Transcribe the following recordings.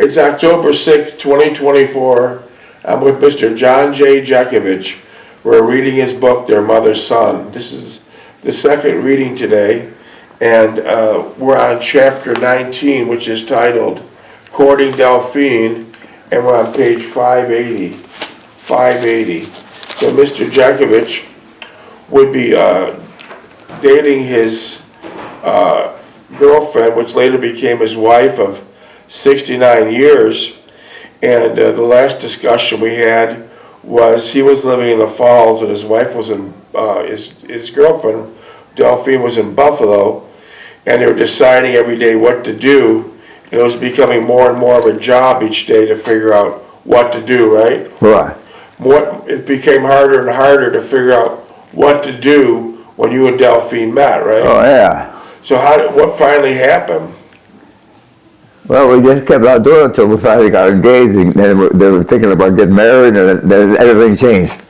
It's October 6th, 2024. I'm with Mr. John Jeckovich. We're reading his book, Their Mother's Son. This is the second reading today, and we're on chapter 19, which is titled Courting Delphine, and we're on page 580. So Mr. Jeckovich would be dating his girlfriend, which later became his wife of 69 years, and the last discussion we had was he was living in the Falls and his wife was in, his girlfriend, Delphine, was in Buffalo, and they were deciding every day what to do, and it was becoming more and more of a job each day to figure out what to do, right? Right. It became harder and harder to figure out what to do when you and Delphine met, right? Oh, yeah. So what finally happened? Well, we just kept on doing it until we finally got engaged, and then they were thinking about getting married, and then everything changed.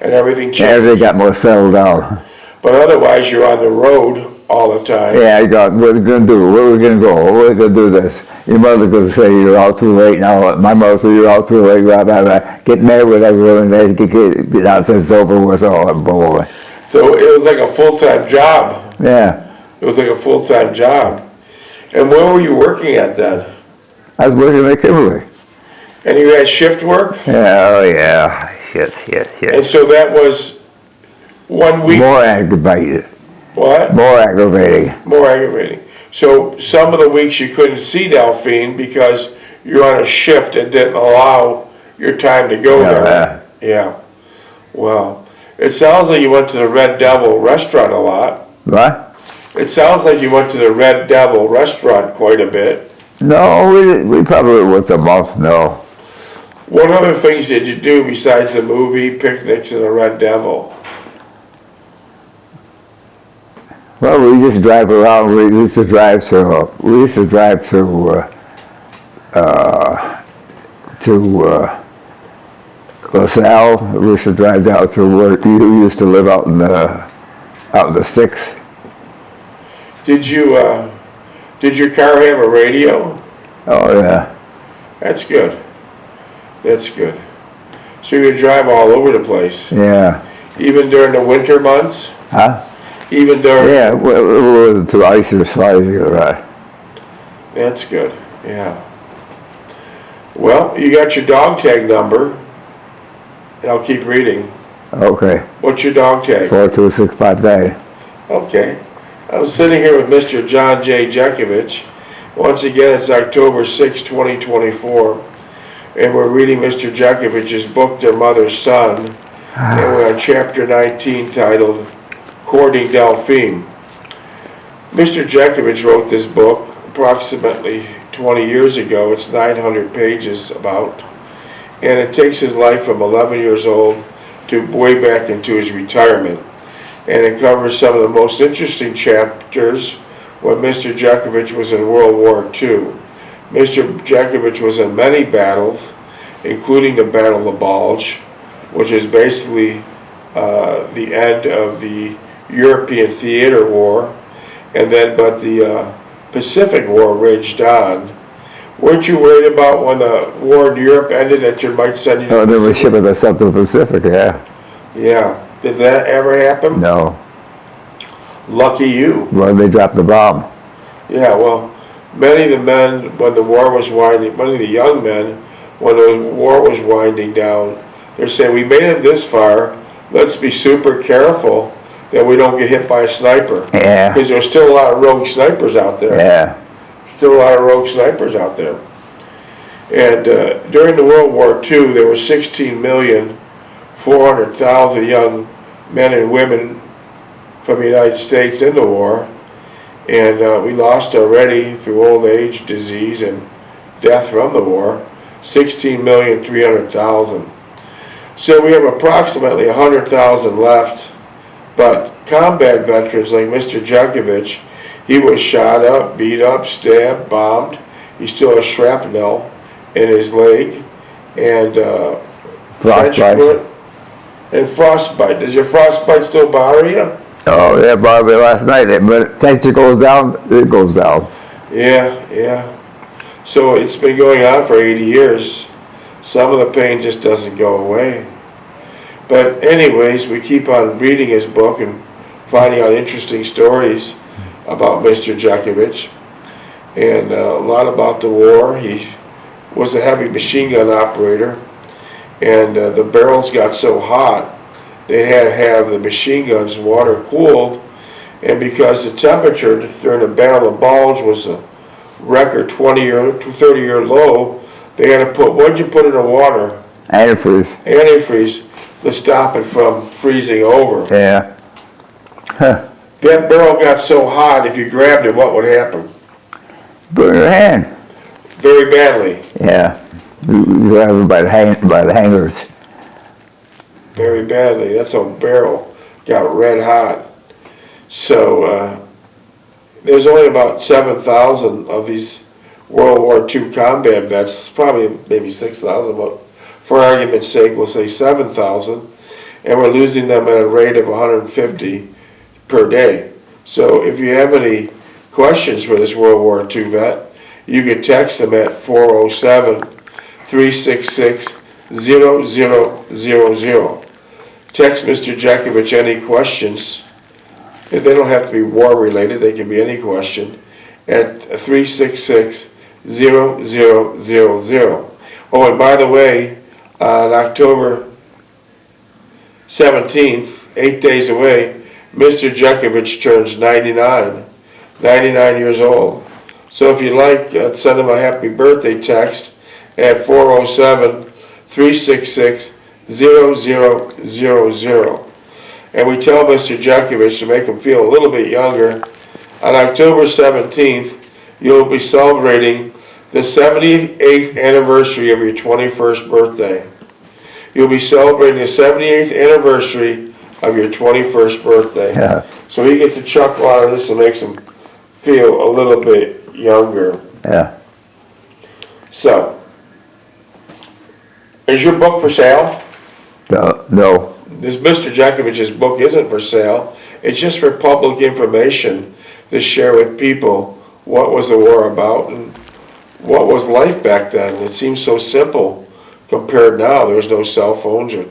And everything changed. Everything got more settled down. But otherwise, you're on the road all the time. Yeah, I got, what are we going to do? Where are we going to go? Where are we going to do this? Your mother's going to say, you're out too late now. My mother said, you're out too late. Blah, blah, blah. Get married with everyone, and get out since it's over with. All boy. So it was like a full-time job. Yeah. It was like a full-time job. And where were you working at then? I was working at Kimberly. And you had shift work? Yeah, oh yeah. Shit. And so that was 1 week? More aggravated. What? More aggravating. More aggravating. So some of the weeks you couldn't see Delphine because you're on a shift that didn't allow your time to go there. Yeah. Well, it sounds like you went to the Red Devil restaurant a lot. What? It sounds like you went to the Red Devil restaurant quite a bit. No, we probably went a month, no. What other things did you do besides the movie, picnics, and the Red Devil? Well, we just drive around. We used to drive to LaSalle. We used to drive down to where you used to live out in the sticks. Did your car have a radio? Oh yeah. That's good. That's good. So you would drive all over the place. Yeah. Even during the winter months? Huh? Even during... Yeah, well, it wasn't too icy or slimy, right? That's good, yeah. Well, you got your dog tag number, and I'll keep reading. Okay. What's your dog tag? 42659. Okay. I'm sitting here with Mr. John Jeckovich. Once again, it's October 6, 2024, and we're reading Mr. Jeckovich's book, Their Mother's Son, and we're on chapter 19 titled Courting Delphine. Mr. Jeckovich wrote this book approximately 20 years ago. It's 900 pages about, and it takes his life from 11 years old to way back into his retirement. And it covers some of the most interesting chapters when Mr. Jeckovich was in World War II. Mr. Jeckovich was in many battles, including the Battle of Bulge, which is basically the end of the European theater war, and then but the Pacific War raged on. Weren't you worried about when the war in Europe ended that you might send you to the they were Pacific? shipping us up to the Pacific, yeah. Yeah. Did that ever happen? No. Lucky you. Well, they dropped the bomb. Yeah, well, many of the men, when the war was winding, many of the young men, when the war was winding down, they're saying, we made it this far, let's be super careful that we don't get hit by a sniper. Yeah. Because there's still a lot of rogue snipers out there. Yeah. Still a lot of rogue snipers out there. And during the World War II, there were 16,400,000 young men and women from the United States in the war. And we lost already, through old age, disease, and death from the war, 16,300,000. So we have approximately 100,000 left. But combat veterans like Mr. Jeckovich, he was shot up, beat up, stabbed, bombed. He still has shrapnel in his leg, and trench foot, and frostbite. Does your frostbite still bother you? Oh, yeah, bothered me last night. When the temperature goes down, it goes down. Yeah, yeah. So it's been going on for 80 years. Some of the pain just doesn't go away. But anyways, we keep on reading his book and finding out interesting stories about Mr. Jeckovich, and a lot about the war. He was a heavy machine gun operator, and the barrels got so hot they had to have the machine guns water cooled, and because the temperature during the Battle of Bulge was a record 30-year low, they had to put, what'd you put in the water? Antifreeze. Antifreeze, to stop it from freezing over. Yeah. Huh. That barrel got so hot, if you grabbed it, what would happen? Burn your hand. Very badly. Yeah. You have them by the hangers. Very badly. That's a barrel got red hot. So there's only about 7,000 of these World War II combat vets, probably maybe 6,000, but for argument's sake, we'll say 7,000, and we're losing them at a rate of 150 per day. So if you have any questions for this World War II vet, you can text them at 407-366-0000. Text Mr. Jeckovich any questions. They don't have to be war related, they can be any question, at 366-0000. Oh, and by the way, on October 17th, 8 days away, Mr. Jeckovich turns 99 years old. So if you like, send him a happy birthday text at 407-366-0000. And we tell Mr. Jeckovich to make him feel a little bit younger. On October 17th, you'll be celebrating the 78th anniversary of your 21st birthday. You'll be celebrating the 78th anniversary of your 21st birthday. Yeah. So he gets a chuckle out of this and makes him feel a little bit younger. Yeah. So, is your book for sale? No. This Mr. Jeckovich's book isn't for sale. It's just for public information to share with people what was the war about and what was life back then. It seems so simple compared now. There was no cell phones or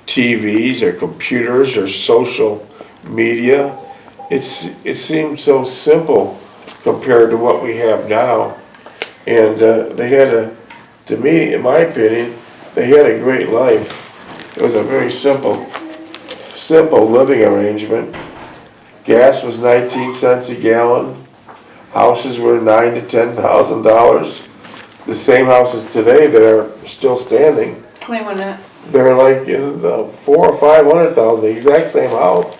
TVs or computers or social media. It seems so simple compared to what we have now. And they had to me, in my opinion, they had a great life. It was a very simple living arrangement. Gas was 19 cents a gallon. Houses were $9,000 to $10,000. The same houses today that are still standing. 21 minutes. They're like in the 400,000 or 500,000. The exact same house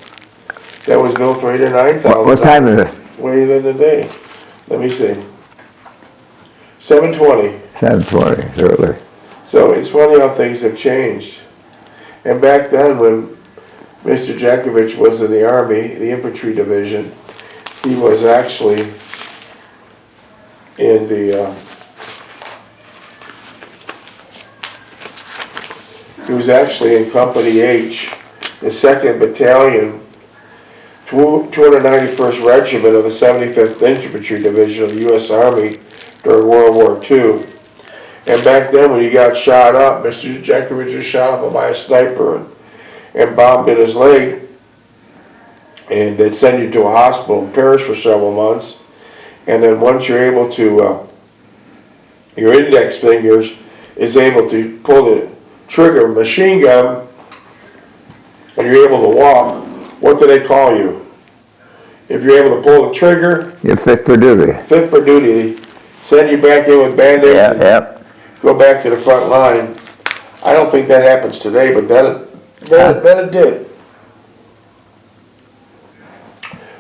that was built for $8,000 or $9,000. What time is it? Way in the day. Let me see. 7:20. 7:20, early. So it's funny how things have changed. And back then, when Mr. Jeckovich was in the Army, the Infantry Division, he was actually in the he was actually in Company H, the 2nd Battalion, 291st Regiment of the 75th Infantry Division of the U.S. Army during World War II. And back then, when he got shot up, Mr. Jeckovich was shot up by a sniper and bombed in his leg. And they'd send you to a hospital in Paris for several months. And then once you're able to, your index fingers is able to pull the trigger of a machine gun, and you're able to walk, what do they call you? If you're able to pull the trigger, You're fit for duty. fit for duty, send you back in with band-aids. Yeah, And yep. go back to the front line. I don't think that happens today, but then it did.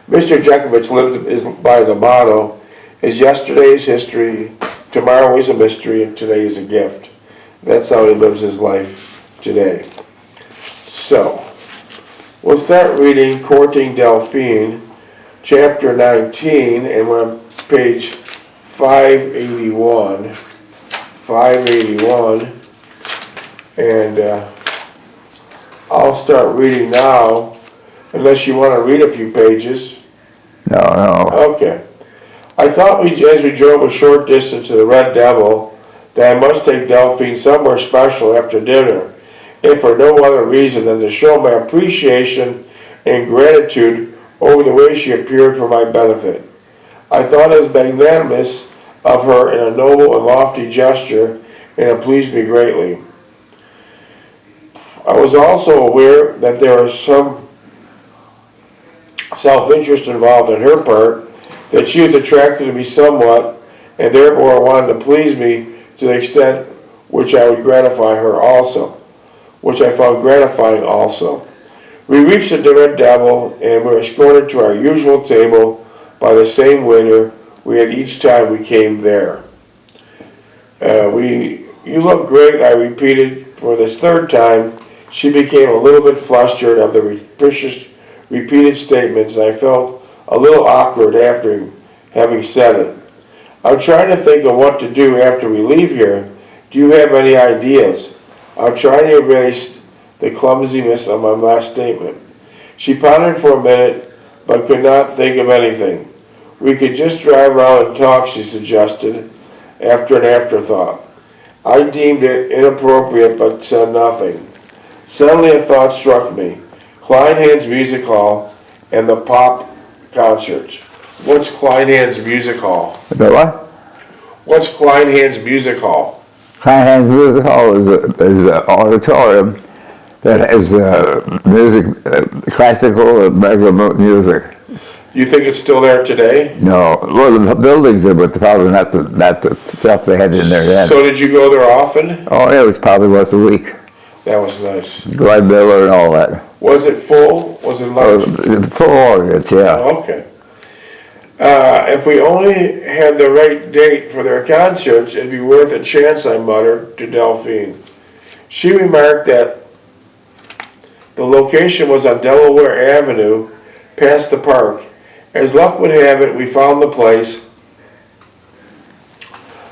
Mr. Jeckovich lived by the motto, is yesterday is history, tomorrow is a mystery, and today is a gift. That's how he lives his life today. So, we'll start reading Courting Delphine, chapter 19, and we're on page 581. 581, and I'll start reading now, unless you want to read a few pages. No. Okay. I thought as we drove a short distance to the Red Devil that I must take Delphine somewhere special after dinner, if for no other reason than to show my appreciation and gratitude over the way she appeared for my benefit. I thought it was magnanimous of her in a noble and lofty gesture, and it pleased me greatly. I was also aware that there was some self-interest involved on her part, that she was attracted to me somewhat, and therefore wanted to please me to the extent which I would gratify her also, which I found gratifying also. We reached the Red Devil, and were escorted to our usual table by the same waiter we had each time we came there. You look great, I repeated for this third time. She became a little bit flustered of the repeated statements, and I felt a little awkward after having said it. I'm trying to think of what to do after we leave here. Do you have any ideas? I'm trying to erase the clumsiness of my last statement. She pondered for a minute, but could not think of anything. We could just drive around and talk, she suggested, after an afterthought. I deemed it inappropriate, but said nothing. Suddenly a thought struck me. Kleinhand's Music Hall and the pop concerts. What's Kleinhand's Music Hall? The what? What's Kleinhand's Music Hall? Kleinhand's Music Hall is an auditorium that has music, classical and regular music. You think it's still there today? No, well, the buildings are, but probably not the stuff they had in there then. So did you go there often? Oh, yeah, it was probably once a week. That was nice. Glenn Miller and all that. Was it full? Was it large? Full audience, yeah. Oh, okay. If we only had the right date for their concerts, it'd be worth a chance, I muttered to Delphine. She remarked that the location was on Delaware Avenue, past the park. As luck would have it, we found the place.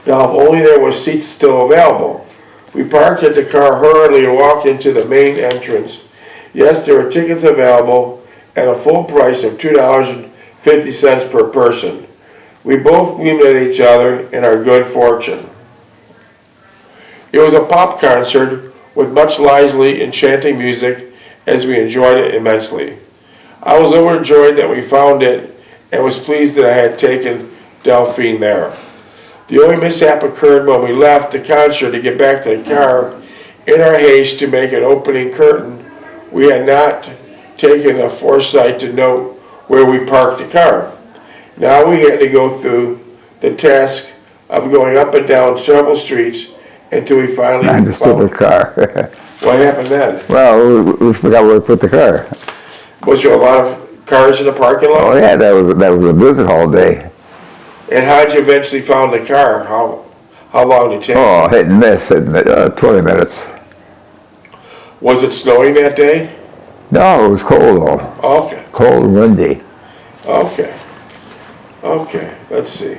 Now, if only there were seats still available. We parked at the car hurriedly and walked into the main entrance. Yes, there were tickets available at a full price of $2.50 per person. We both gleamed at each other in our good fortune. It was a pop concert with much lively, enchanting music, as we enjoyed it immensely. I was overjoyed that we found it and was pleased that I had taken Delphine there. The only mishap occurred when we left the concert to get back to the car. In our haste to make an opening curtain, we had not taken the foresight to note where we parked the car. Now we had to go through the task of going up and down several streets until we finally Found the stupid car. What happened then? Well, we forgot where we put the car. Was there a lot of cars in the parking lot? Oh yeah, that was a music hall day. And how'd you eventually find the car? How long did it take? Oh, hit and miss, 20 minutes. Was it snowing that day? No, it was cold though. Okay. Cold and windy. Okay, let's see.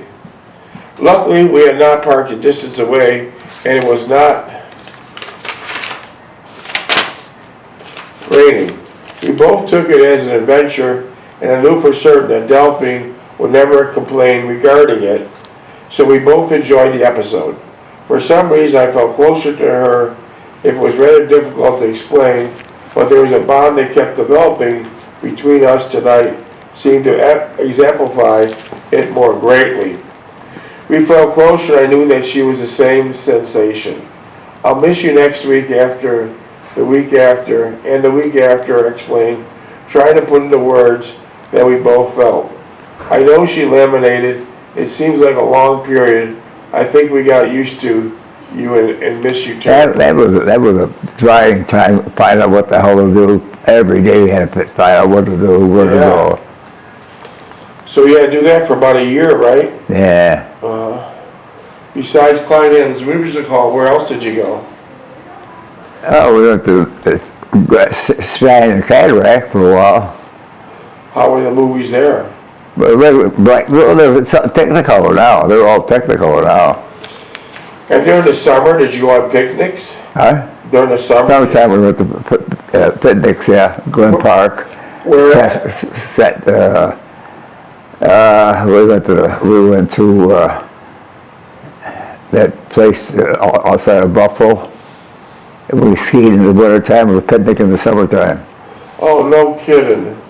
Luckily, we had not parked a distance away, and it was not raining. We both took it as an adventure, and I knew for certain that Delphine would never complain regarding it, so we both enjoyed the episode. For some reason, I felt closer to her. It was rather difficult to explain, but there was a bond that kept developing between us tonight, seemed to exemplify it more greatly. We felt closer. I knew that she was the same sensation. I'll miss you next week, after the week after, and the week after, I explained, trying to put into words that we both felt. I know, she laminated. It seems like a long period. I think we got used to you and miss you too. That was a trying time to find out what the hell to do. Every day you had to find out what to do, where to go. So you had to do that for about a year, right? Yeah. Besides Kleinhand's Music Hall, where else did you go? Oh, we went to Strand and Cataract for a while. How were the movies there? But they're Technicolor now. They're all Technicolor now. And during the summer, did you go on picnics? Huh? During the summer? Summertime we went to picnics, yeah. Glen Park. Where at? We went to that place outside of Buffalo. We skied in the wintertime, we picnicked in the summertime. Oh, no kidding.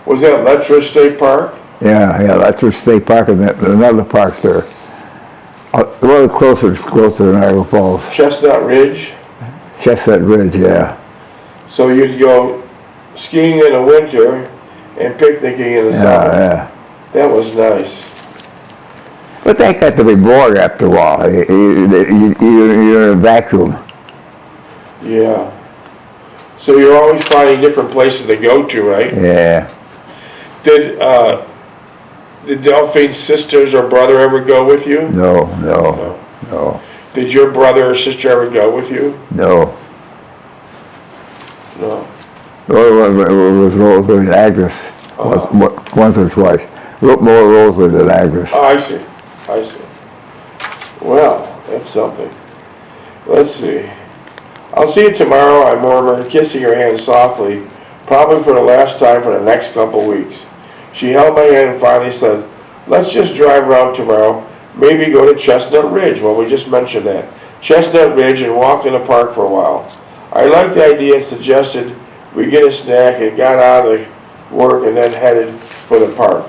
Was that Letcher State Park? Yeah, Letcher State Park and another parks there. A little closer than Niagara Falls. Chestnut Ridge? Chestnut Ridge, yeah. So you'd go skiing in the winter and picnicking in the summer. Yeah. That was nice. But that got to be bored after a while. You're in a vacuum. Yeah. So you're always finding different places to go to, right? Yeah. Did Delphine's sisters or brother ever go with you? No. Did your brother or sister ever go with you? No. No. Was Rosalie and Agnes once or twice. More Rosalie than Agnes. Oh, I see. Well, that's something. Let's see. I'll see you tomorrow, I murmured, kissing her hand softly, probably for the last time for the next couple weeks. She held my hand and finally said, let's just drive around tomorrow, maybe go to Chestnut Ridge. Well, we just mentioned that. Chestnut Ridge and walk in the park for a while. I liked the idea and suggested we get a snack and got out of work and then headed for the park.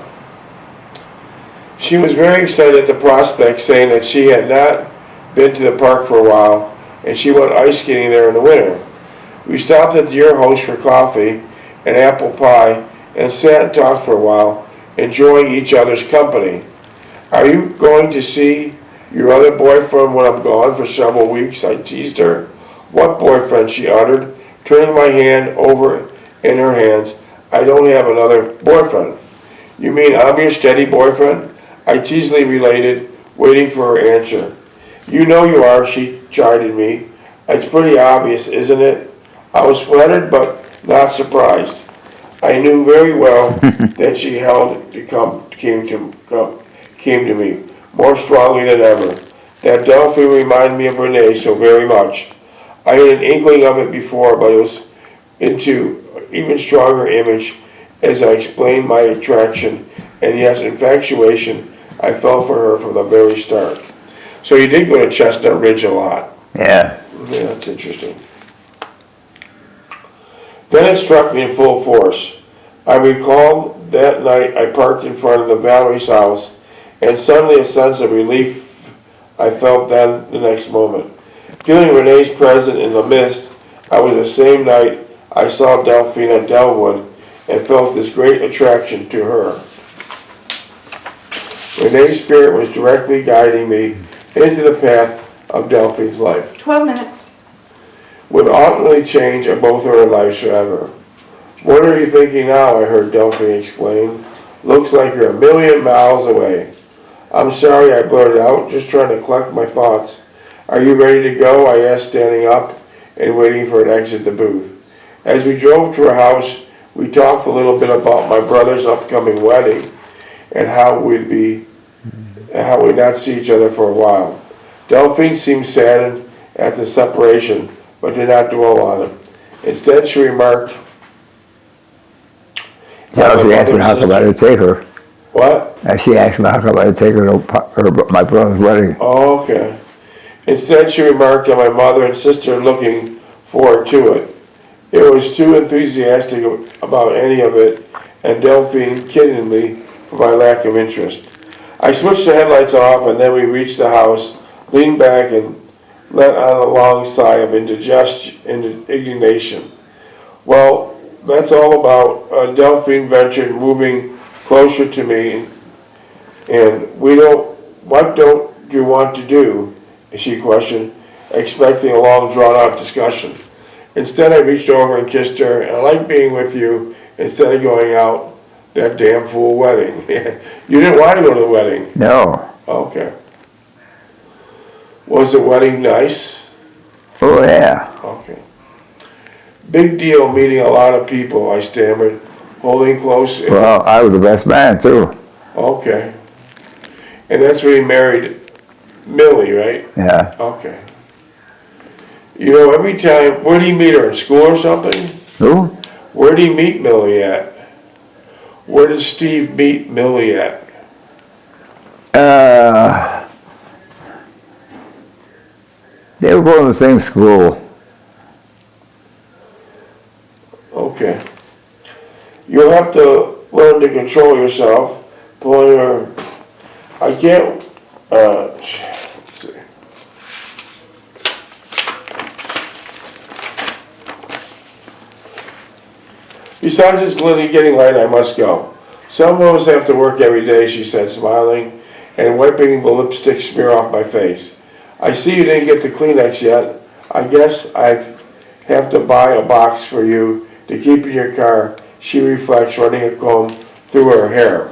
She was very excited at the prospect, saying that she had not been to the park for a while and she went ice skating there in the winter. We stopped at the Your Host for coffee and apple pie and sat and talked for a while, enjoying each other's company. Are you going to see your other boyfriend when I'm gone for several weeks? I teased her. What boyfriend? She uttered, turning my hand over in her hands. I don't have another boyfriend. You mean I'm your steady boyfriend? I teasingly related, waiting for her answer. You know you are, she chided me. It's pretty obvious, isn't it? I was flattered but not surprised. I knew very well that she came to me more strongly than ever. That Delphine reminded me of Renee so very much. I had an inkling of it before, but it was into even stronger image as I explained my attraction and yes, infatuation I felt for her from the very start. So you did go to Chestnut Ridge a lot. Yeah. Yeah, that's interesting. Then it struck me in full force. I recall that night I parked in front of the Valerie's house, and suddenly a sense of relief I felt then the next moment. Feeling Renee's presence in the mist, I was the same night I saw Delphine at Delwood and felt this great attraction to her. Renee's spirit was directly guiding me into the path of Delphine's life. 12 minutes. Would ultimately change both of our lives forever. What are you thinking now? I heard Delphine exclaim. Looks like you're a million miles away. I'm sorry, I blurted out, just trying to collect my thoughts. Are you ready to go? I asked, standing up and waiting for an exit the booth. As we drove to her house, we talked a little bit about my brother's upcoming wedding and how we'd not see each other for a while. Delphine seemed saddened at the separation, but did not dwell on it. Instead, she remarked, She asked me how come I didn't take her. What? She asked me how come I didn't take her to my brother's wedding. Oh, okay. Instead, she remarked on my mother and sister looking forward to it. It was too enthusiastic about any of it, and Delphine kidded me for my lack of interest. I switched the headlights off, and then we reached the house, leaned back, and let out a long sigh of indignation. Well, that's all about Delphine ventured moving closer to me, and what don't you want to do? She questioned, expecting a long drawn-out discussion. Instead, I reached over and kissed her, and I like being with you instead of going out that damn fool wedding. You didn't want to go to the wedding? No. Okay. Was the wedding nice? Oh, yeah. Okay. Big deal meeting a lot of people, I stammered, holding close. Well, I was the best man, too. Okay. And that's when he married Millie, right? Yeah. Okay. You know, every time, where did he meet her, in school or something? Who? Where did he meet Millie at? Where did Steve meet Millie at? They were going to the same school. Okay. You'll have to learn to control yourself. Pulling your, I can't, let's see. Besides it's literally getting late, I must go. Some of us have to work every day, she said, smiling and wiping the lipstick smear off my face. I see you didn't get the Kleenex yet. I guess I have to buy a box for you to keep in your car, she reflects, running a comb through her hair.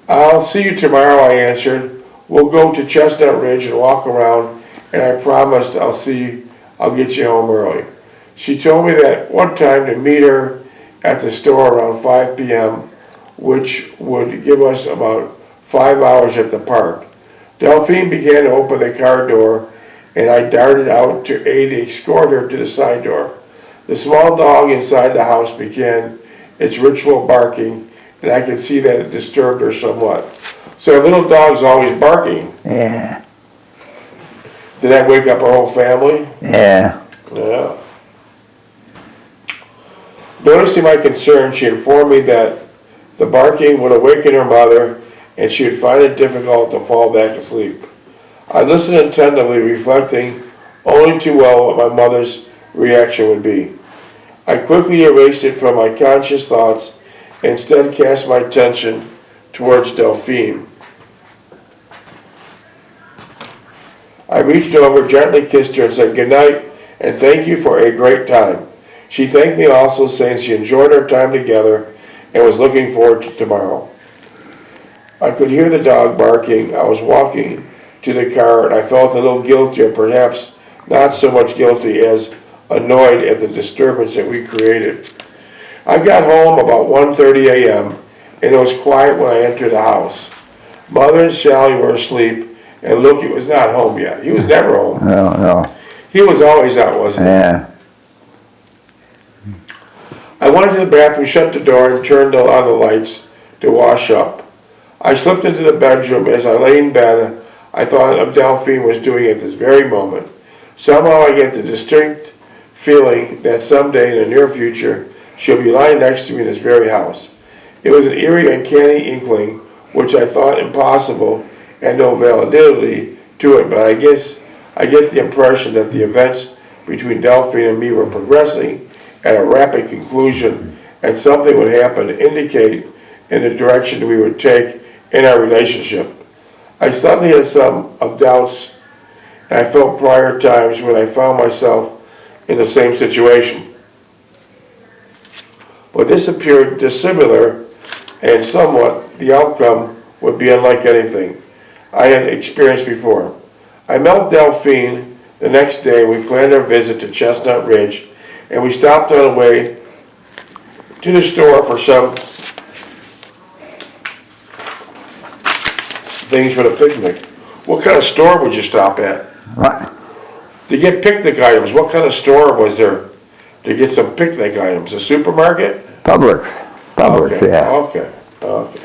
I'll see you tomorrow, I answered. We'll go to Chestnut Ridge and walk around, and I promised I'll get you home early. She told me that one time to meet her at the store around 5 p.m., which would give us about 5 hours at the park. Delphine began to open the car door, and I darted out to aid the escort her to the side door. The small dog inside the house began its ritual barking, and I could see that it disturbed her somewhat. So her little dog's always barking. Yeah. Did that wake up her whole family? Yeah. Yeah. Noticing my concern, she informed me that the barking would awaken her mother and she would find it difficult to fall back asleep. I listened attentively, reflecting only too well what my mother's reaction would be. I quickly erased it from my conscious thoughts and instead cast my attention towards Delphine. I reached over, gently kissed her, and said good night and thank you for a great time. She thanked me also, saying she enjoyed our time together and was looking forward to tomorrow. I could hear the dog barking. I was walking to the car and I felt a little guilty, or perhaps not so much guilty as annoyed at the disturbance that we created. I got home about 1:30 a.m. and it was quiet when I entered the house. Mother and Sally were asleep and Luke was not home yet. He was never home. No. He was always out, wasn't he? Yeah. I went to the bathroom, shut the door, and turned on the lights to wash up. I slipped into the bedroom. As I lay in bed, I thought of Delphine was doing it this very moment. Somehow I get the distinct feeling that someday in the near future, she'll be lying next to me in this very house. It was an eerie, uncanny inkling, which I thought impossible and no validity to it, but I guess I get the impression that the events between Delphine and me were progressing at a rapid conclusion, and something would happen to indicate in the direction we would take in our relationship. I suddenly had some of doubts, and I felt prior times when I found myself in the same situation. But this appeared dissimilar, and somewhat the outcome would be unlike anything I had experienced before. I met Delphine the next day. We planned our visit to Chestnut Ridge, and we stopped on the way to the store for some things for the picnic. What kind of store would you stop at? What? To get picnic items, what kind of store was there to get some picnic items? A supermarket? Publix. Okay, Yeah. Okay.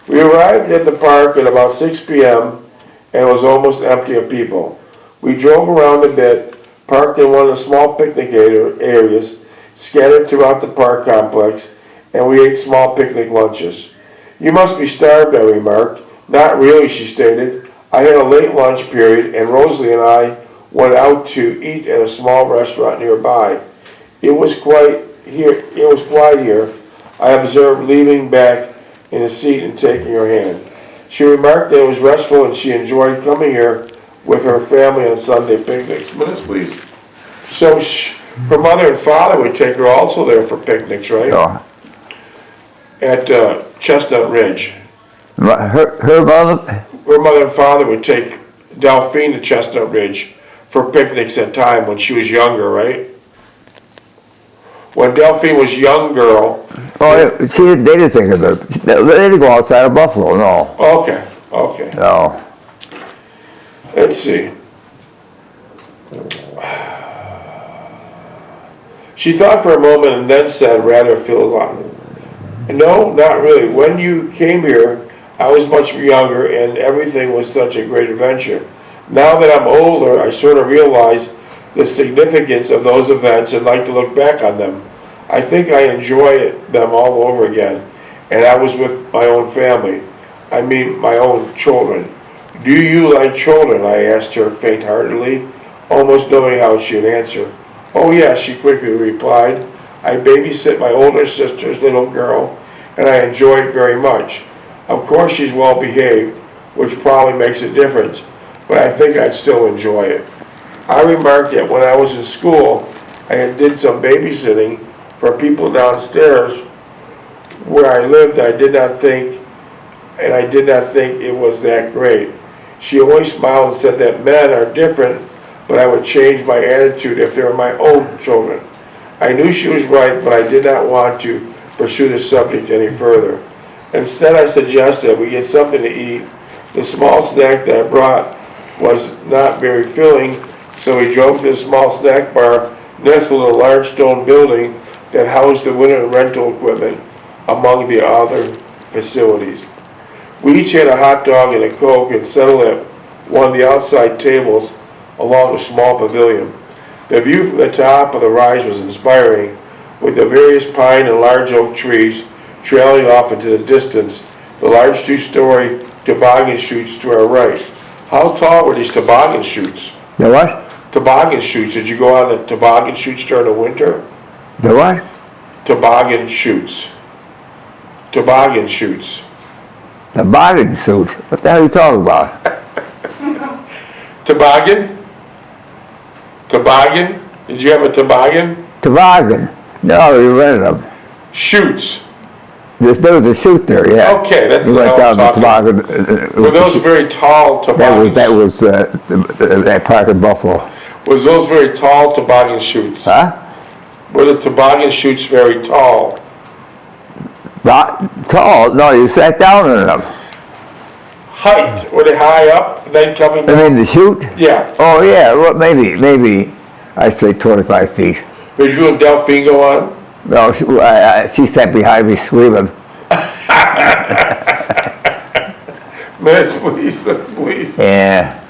We arrived at the park at about 6 p.m. and it was almost empty of people. We drove around a bit, parked in one of the small picnic areas scattered throughout the park complex, and we ate small picnic lunches. You must be starved, I remarked. Not really, she stated. I had a late lunch period, and Rosalie and I went out to eat at a small restaurant nearby. It was quiet here, I observed, leaning back in a seat and taking her hand. She remarked that it was restful and she enjoyed coming here with her family on Sunday picnics. Minutes, please. So her mother and father would take her also there for picnics, right? Oh. At Chestnut Ridge. Her mother? Her mother and father would take Delphine to Chestnut Ridge for picnics at time when she was younger, right? When Delphine was a young girl. Oh, yeah, they didn't think of it. They didn't go outside of Buffalo, no. Okay. No. Let's see. She thought for a moment and then said, rather No, not really. When you came here, I was much younger and everything was such a great adventure. Now that I'm older, I sort of realize the significance of those events and like to look back on them. I think I enjoy them all over again. And I was with my own family. I mean, my own children. Do you like children? I asked her faint-heartedly, almost knowing how she'd answer. Oh yes, she quickly replied. I babysit my older sister's little girl, and I enjoy it very much. Of course she's well behaved, which probably makes a difference, but I think I'd still enjoy it. I remarked that when I was in school, I did some babysitting for people downstairs where I lived. I did not think it was that great. She always smiled and said that men are different, but I would change my attitude if they were my own children. I knew she was right, but I did not want to pursue the subject any further. Instead, I suggested we get something to eat. The small snack that I brought was not very filling, so we drove to the small snack bar nestled in a large stone building that housed the winter rental equipment among the other facilities. We each had a hot dog and a Coke and settled at one of the outside tables along a small pavilion. The view from the top of the rise was inspiring, with the various pine and large oak trees trailing off into the distance, the large two-story toboggan chutes to our right. How tall were these toboggan chutes? The what? Toboggan chutes. Did you go on the toboggan chutes during the winter? The what? Toboggan chutes. Toboggan chutes. The bodying suit. What the hell are you talking about? Toboggan? Toboggan? Did you have a toboggan? Toboggan. No, you rented them. Chutes. There was a chute there, yeah. Okay, that's You what went I down was the talking. toboggan. Were those very tall toboggans? That was that park in Buffalo. Was those very tall toboggan chutes? Huh? Were the toboggan chutes very tall? Not tall. No, you sat down in them. Height? Were they high up, then coming I down? mean the chute? Yeah. Oh yeah, well maybe I'd say 25 feet. Did you and Delphine go on? No, she sat behind me screaming. Miss, please. Yeah,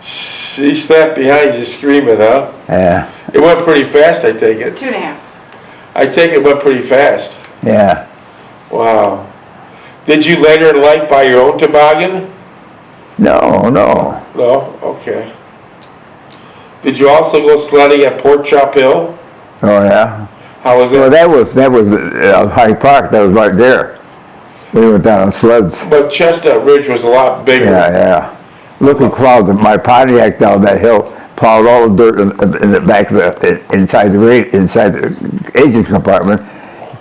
She sat behind you screaming, huh? yeah, It went pretty fast, I take it. 2.5. I take it went pretty fast. yeah. Wow. Did you later in life buy your own toboggan? No. No? Okay. Did you also go sledding at Pork Chop Hill? Oh yeah. How was Well, it? that was Hyde Park. That was right there. We went down on sleds. But Chestnut Ridge was a lot bigger. Yeah. Looking plowed my Pontiac down that hill. Plowed all the dirt in the back of inside the engine compartment.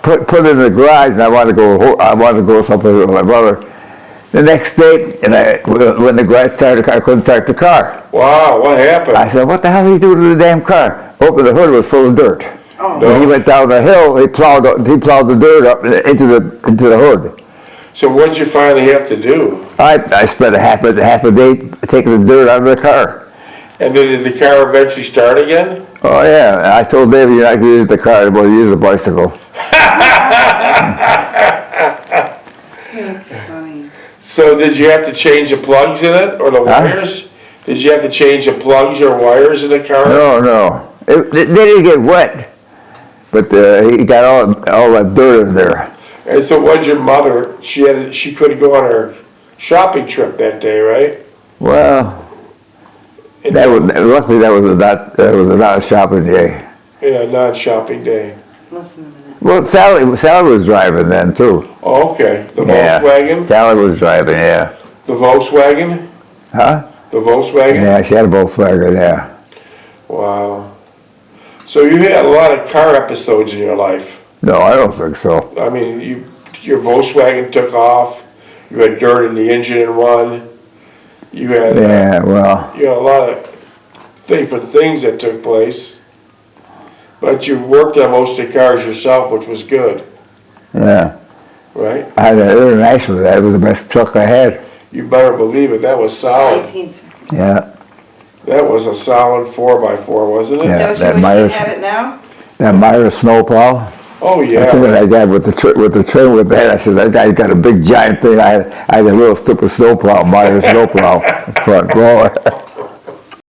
Put it in the garage, and I wanted to go somewhere with my brother. The next day, when the garage started, I couldn't start the car. Wow, what happened? I said, "What the hell did he do to the damn car?" Opened the hood, it was full of dirt. Oh. When he went down the hill, he plowed the dirt up into the hood. So what did you finally have to do? I spent a half a day taking the dirt out of the car. And then did the car eventually start again? Oh yeah, I told David, you're not going to use the car, but use a bicycle. That's funny. So did you have to change the plugs in it, or the wires? Did you have to change the plugs or wires in the car? No. It didn't get wet, but he got all that dirt in there. And so what did your mother, she couldn't go on her shopping trip that day, right? Well, luckily that was a not shopping day. Yeah, non-shopping day. Listen a minute. Well, Sally was driving then too. Oh, okay. The Yeah. Volkswagen? Sally was driving, yeah. The Volkswagen? Huh? The Volkswagen? Yeah, she had a Volkswagen, yeah. Wow. So you had a lot of car episodes in your life. No, I don't think so. I mean, your Volkswagen took off. You had dirt in the engine and run. You had Yeah, well, you had a lot of different things that took place. But you worked on most of the cars yourself, which was good, yeah. right? I had an International. That was the best truck I had. You better believe it. That was solid. 18 seconds. Yeah. That was a solid 4x4, wasn't it? Yeah. Don't you that wish Myers- you had it now? That Meyer snowplow. Oh, That's what yeah. I got with the train with that. I said, that guy's got a big giant thing. I had a little stupid snowplow, modern snowplow, front row.